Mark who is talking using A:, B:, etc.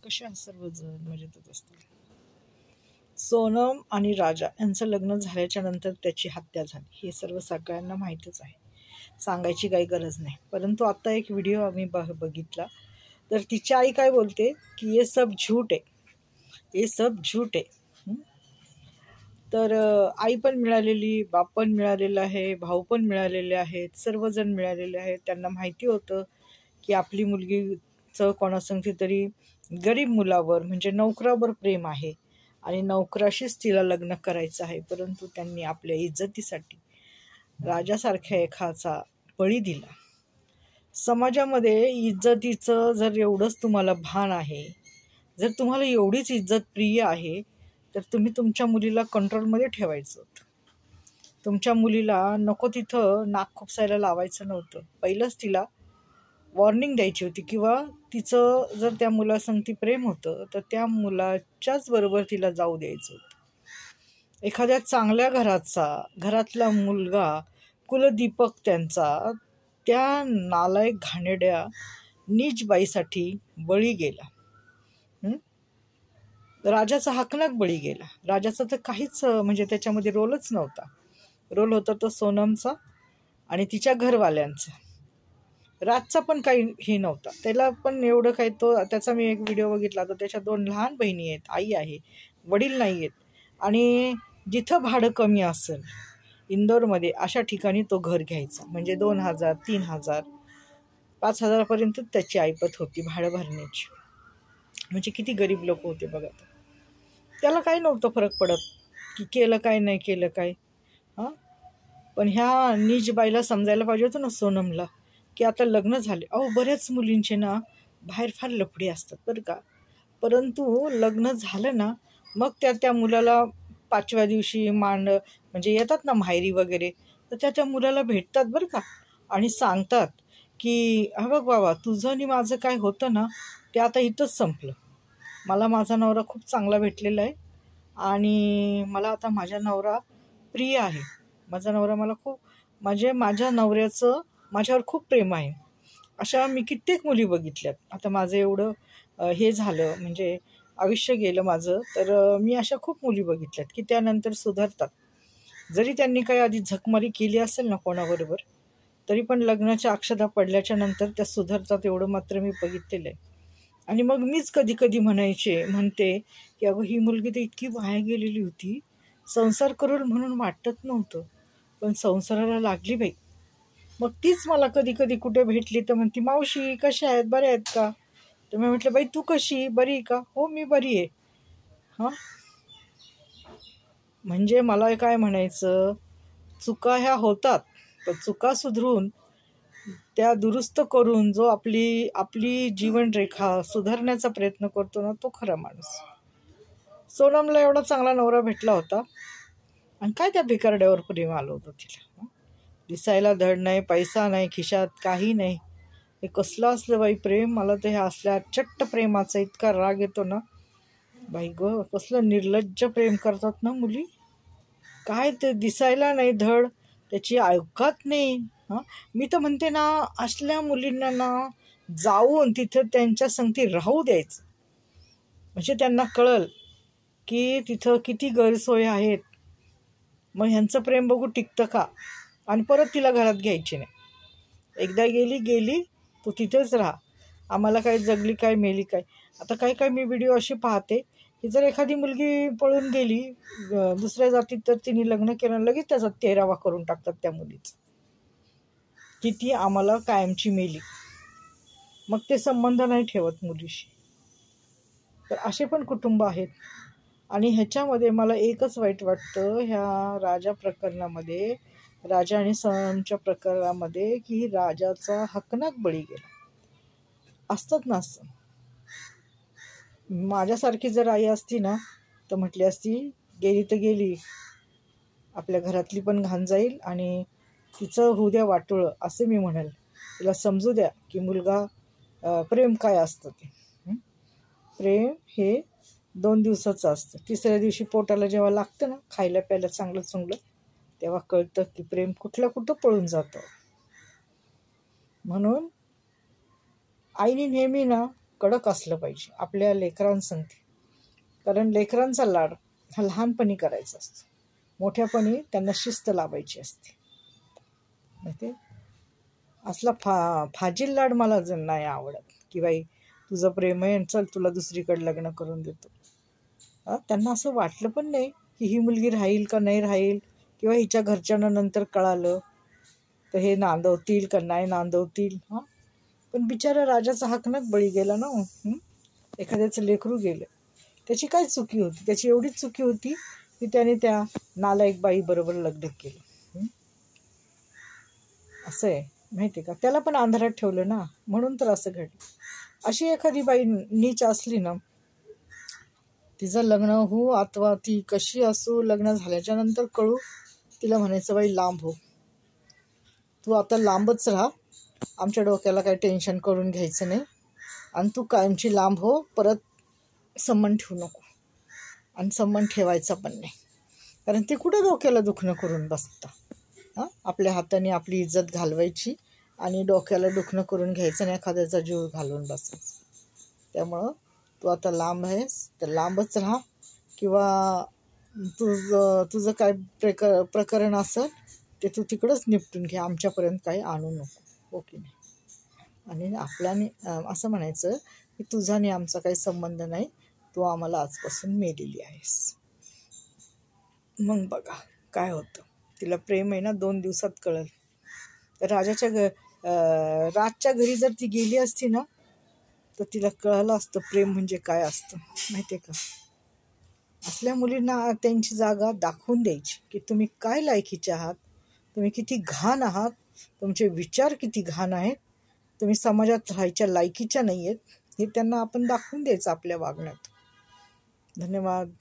A: कशा सर्वजण मजेतच असतात. सोनम आणि राजा यांचं लग्न झाल्याच्या नंतर त्याची हत्या झाली, हे सर्व सगळ्यांना माहीतच आहे, सांगायची काही गरज नाही. परंतु आता एक व्हिडिओ आम्ही बघितला, तर तिची आई काय बोलते की ये सब झूठ आहे, ये सब झूठ आहे. तर आई पण मिळालेली, बाप पण मिळालेला आहे, भाऊ पण मिळालेले आहेत, सर्वजण मिळालेले आहेत. त्यांना माहिती होतं की आपली मुलगीचं कोणासंगती तरी गरीब मुलावर म्हणजे नोकरावर प्रेम आहे आणि नोकराशीच तिला लग्न करायचं आहे. परंतु त्यांनी आपल्या इज्जतीसाठी राजासारख्या एखाचा बळी दिला. समाजामध्ये इज्जतीचं जर एवढंच तुम्हाला भान आहे, जर तुम्हाला एवढीच इज्जत प्रिय आहे, तर तुम्ही तुमच्या मुलीला कंट्रोलमध्ये ठेवायचं होतं. तुमच्या मुलीला नको तिथं नाक खुपसायला लावायचं नव्हतं. पहिलंच तिला वॉर्निंग द्यायची होती, किंवा तिचं जर त्या मुलासंगती प्रेम होतं तर त्या मुलाच्याच बरोबर तिला जाऊ द्यायचं होतं. एखाद्या चांगल्या घरातला मुलगा, कुलदीपक त्यांचा, त्या नालायक घाणेड्या नीच बाईसाठी बळी गेला. राजाचा हकनाक बळी गेला. राजाचा तर काहीच म्हणजे त्याच्यामध्ये रोलच नव्हता. रोल होता तो सोनमचा आणि तिच्या घरवाल्यांचा. राजचा पण काही हे नव्हता, त्याला पण एवढं काही. त्याचा मी एक व्हिडिओ बघितला, तर त्याच्या 2 लहान बहिणी आहेत, आई आहे, वडील नाही आहेत. आणि जिथं भाडं कमी असेल इंदोरमध्ये अशा ठिकाणी तो घर घ्यायचा. म्हणजे 2000, 3000, 5000पर्यंत त्याची ऐपत होती भाडं भरण्याची. म्हणजे किती गरीब लोक होते बघा. त्याला काही नव्हतं फरक पडत की केलं काय नाही केलं काय. पण ह्या नीच बाईला समजायला पाहिजे होतं ना सोनमला, की आता लग्न झाले. बऱ्याच मुलींचे ना बाहेर फार लफडी असतात बरं का. परंतु लग्न झालं ना मग त्या मुलाला 5व्या दिवशी म्हणजे येतात ना माहेरी वगैरे, तर त्या मुलाला भेटतात बरं का, आणि सांगतात की बघ बाबा, तुझं आणि माझं काय होतं ना ते आता इथंच संपलं. मला माझा नवरा खूप चांगला भेटलेला आहे आणि मला आता माझा नवरा प्रिय आहे. माझा नवरा मला खूप, म्हणजे माझ्या नवऱ्याचं माझ्यावर खूप प्रेम आहे. अशा मी कित्येक मुली बघितल्यात. आता माझं एवढं हे झालं, म्हणजे आयुष्य गेलं माझं, तर मी अशा खूप मुली बघितल्यात की त्यानंतर सुधारतात. जरी त्यांनी काही आधी झकमारी केली असेल ना कोणाबरोबर, तरी पण लग्नाच्या अक्षता पडल्याच्या नंतर त्या सुधारतात, एवढं मात्र मी बघितलेलं आहे. आणि मग मीच कधी म्हणते की अगं, ही मुलगी तर इतकी वाया गेलेली होती, संसार करून म्हणून वाटत नव्हतं, पण संसाराला लागली बाई. मग तीच मला कधी कुठे भेटली तर म्हणती, मावशी कशा आहेत, बऱ्या आहेत का? तर मी म्हटलं, बाई तू कशी, बरी आहे का? हो मी बरी आहे. म्हणजे मला काय म्हणायचं, चुका ह्या होतात, पण चुका सुधरून त्या दुरुस्त करून जो आपली जीवनरेखा सुधारण्याचा प्रयत्न करतो ना, तो खरा माणूस. सोनमला एवढा चांगला नवरा भेटला होता आणि काय त्या भिकारड्यावर प्रेम आलं होतं तिला. दिसायला धड नाही, पैसा नाही, खिशात काही नाही. हे कसलं असलं बाई प्रेम. मला तर हे असल्या चट्ट प्रेमाचा इतका राग येतो ना बाई ग. कसलं निर्लज्ज प्रेम करतात ना मुली. काय ते दिसायला नाही धड, त्याची ऐकत नाही. मी तर म्हणते ना, असल्या मुलींना ना जाऊन तिथं त्यांच्या संगती राहू द्यायचं, म्हणजे त्यांना कळल की तिथं किती गैरसोय आहेत. मग ह्यांचं प्रेम बघू टिकतं का, आणि परत तिला घरात घ्यायची नाही. एकदा गेली तू तिथेच राहा. आम्हाला काय जगली काय मेली काय. आता काय मी व्हिडिओ अशी पाहते की जर एखादी मुलगी पळून गेली दुसऱ्या जातीत, तर तिने लग्न केलं, लगेच त्याचा 13वा करून टाकतात त्या मुलीचं, की ती आम्हाला कायमची मेली. मग ते संबंध नाही ठेवत मुलीशी. तर असे पण कुटुंब आहेत. आणि ह्याच्यामध्ये मला एकच वाईट वाटतं ह्या राजा प्रकरणामध्ये, राजा आणि सोनमच्या प्रकरणामध्ये, की राजाचा हकनाक बळी गेला. असतात ना असं. माझ्यासारखी जर आई असती ना तर म्हटली असती, गेली तर गेली, आपल्या घरातली पण घाण जाईल आणि तिचं होऊ द्या वाटोळं, असं मी म्हणेल. तिला समजू द्या की मुलगा प्रेम काय असतं ते. प्रेम हे 2 दिवसाचं असतं. 3ऱ्या दिवशी पोटाला जेव्हा लागतं ना खायला प्यायला चांगलं चुंगलं, तेव्हा कळतं की प्रेम कुठं पळून जातं. म्हणून आईने नेहमी ना कडक असलं पाहिजे आपल्या लेकरांसंगती. कारण लेकरांचा लाड हा लहानपणी करायचा असतो, मोठ्यापणी त्यांना शिस्त लावायची असते. माहिती असला फाजील लाड मला नाही आवडत, की बाई तुझं प्रेम आहे चल तुला दुसरीकडे लग्न करून देतो. त्यांना असं वाटलं पण नाही की ही मुलगी राहील का नाही राहील, किंवा हिच्या घरच्यांना नंतर कळालं तर हे नांदवतील का नाही नांदवतील. पण बिचारा राजाचा हकनच बळी गेला ना. एखाद्याचं लेकरू गेलं, त्याची काय चुकी होती? त्याची एवढीच चुकी होती की त्याने त्या नालायक बाई बरोबर लग्न केलं. असं आहे माहिती का, त्याला पण अंधारात ठेवलं ना, म्हणून तर असं घडलं. अशी एखादी बाई नीच असली ना, तिचं लग्न हो अथवा ती कशी असो, लग्न झाल्याच्या नंतर कळू, तिला म्हणायचं बाई लांब हो, तू आता लांबच राहा, आमच्या डोक्याला काही टेन्शन करून घ्यायचं नाही, आणि तू कायमची लांब हो, परत संबंध ठेवू नको, आणि संबंध ठेवायचा पण नाही. कारण ते कुठं डोक्याला दुखणं करून बसतं. आपल्या हाताने आपली इज्जत घालवायची आणि डोक्याला दुखणं करून घ्यायचं आणि एखाद्याचा जीव घालून बसायचा. त्यामुळं तू आता लांब आहेस तर लांबच राहा, किंवा तुझं काय प्रकरण असेल ते तू तिकडंच निपटून घे, आमच्यापर्यंत काही आणू नको, हो की नाही. आणि आपल्याने असं म्हणायचं की तुझा आणि आमचा काही संबंध नाही, तू आम्हाला आजपासून मेलेली आहेस. मग बघा काय होतं. तिला प्रेम आहे ना 2 दिवसात कळलं. राजच्या घरी जर ती गेली असती ना, तर तिला कळलं असतं प्रेम म्हणजे काय असतं, माहिती आहे का. असल्या मुलींना त्यांची जागा दाखवून द्यायची की तुम्ही काय लायकीचे आहात, तुम्ही किती घाण आहात, तुमचे विचार किती घाण आहेत, तुम्ही समाजात राहायच्या लायकीच्या नाही आहेत, हे त्यांना आपण दाखवून द्यायचं आपल्या वागण्यात. धन्यवाद.